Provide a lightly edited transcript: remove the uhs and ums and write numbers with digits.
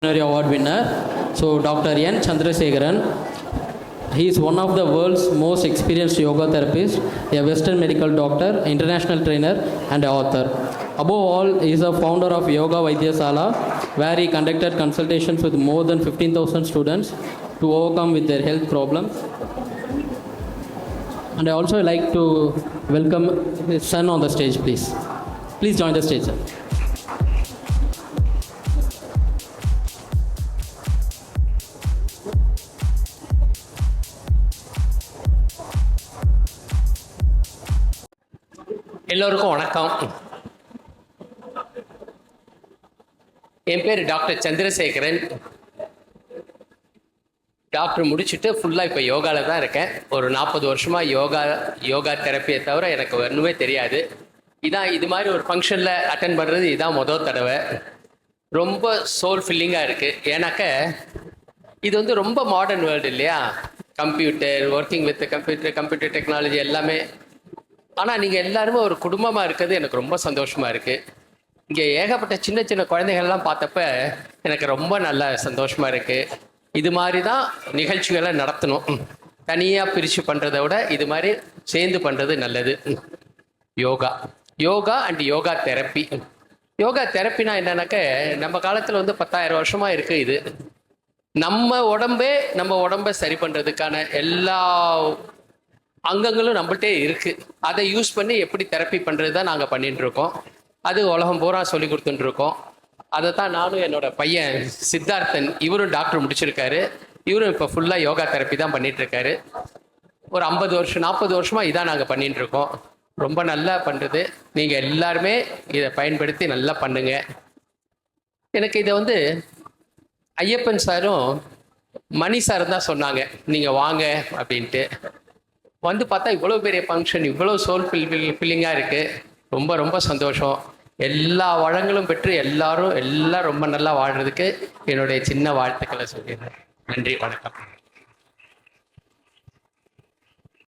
Award winner. So Dr. N. Chandrasekharan, he is one of the world's most experienced yoga therapists, a Western medical doctor, international trainer, and author. Above all, he is a founder of Yoga Vaidyasala, where he conducted consultations with more than 15,000 students to overcome with their health problems. And I also like to welcome his son on the stage, please. Please join the stage, sir. எல்லோருக்கும் வணக்கம். என் பேர் doctor Chandrasekaran. Doctor முடிச்சுட்டு ஃபுல்லாக இப்போ யோகாவில் தான் இருக்கேன். ஒரு 40 வருஷமாக யோகா தெரப்பியை தவிர எனக்கு ஒன்றுமே தெரியாது. இது மாதிரி ஒரு ஃபங்க்ஷனில் அட்டன் பண்ணுறது இதான் முதல் தடவை. ரொம்ப சோல் ஃபில்லிங்காக இருக்குது. ஏன்னாக்க இது ரொம்ப மாடர்ன் வேர்ல்டு இல்லையா, computer, working with computer technology எல்லாமே. ஆனால் நீங்கள் எல்லாருமே ஒரு குடும்பமாக இருக்கிறது எனக்கு ரொம்ப சந்தோஷமாக இருக்குது. இங்கே ஏகப்பட்ட சின்ன சின்ன குழந்தைகள்லாம் பார்த்தப்ப எனக்கு ரொம்ப நல்ல சந்தோஷமாக இருக்குது. இது மாதிரி தான் நிகழ்ச்சிகளை நடத்தணும். தனியாக பிரித்து பண்ணுறதை விட இது மாதிரி சேர்ந்து பண்ணுறது நல்லது. Yoga and yoga therapy. யோகா தெரப்பினா என்னன்னாக்க, நம்ம காலத்தில் 10,000 வருஷமாக இருக்குது. இது நம்ம உடம்பை சரி பண்ணுறதுக்கான எல்லா அங்கங்களும் நம்மள்டே இருக்குது. அதை யூஸ் பண்ணி எப்படி தெரப்பி பண்ணுறது தான் நாங்கள் பண்ணிட்டுருக்கோம். அது உலகம் பூரா சொல்லி கொடுத்துட்டுருக்கோம். அதை தான் நானும் என்னோட பையன் சித்தார்த்தன், இவரும் டாக்டர் முடிச்சிருக்காரு. இவரும் இப்போ ஃபுல்லாக யோகா தெரப்பி தான் பண்ணிகிட்ருக்காரு. ஒரு 40 வருஷமாக இதான் நாங்கள் பண்ணிட்டுருக்கோம். ரொம்ப நல்லா பண்ணுறது. நீங்கள் எல்லாருமே இதை பயன்படுத்தி நல்லா பண்ணுங்க. எனக்கு இதை ஐயப்பன் சாரும் மணி சாரும் தான் சொன்னாங்க, நீங்கள் வாங்க அப்படின்ட்டு. பார்த்தா இவ்வளோ பெரிய ஃபங்க்ஷன், இவ்வளோ சோல் ஃபில்லிங்காக இருக்குது. ரொம்ப சந்தோஷம். எல்லா வளங்களும் பெற்று எல்லாம் ரொம்ப நல்லா வாழ்கிறதுக்கு என்னுடைய சின்ன வாழ்த்துக்களை சொல்லிடுறேன். நன்றி, வணக்கம்.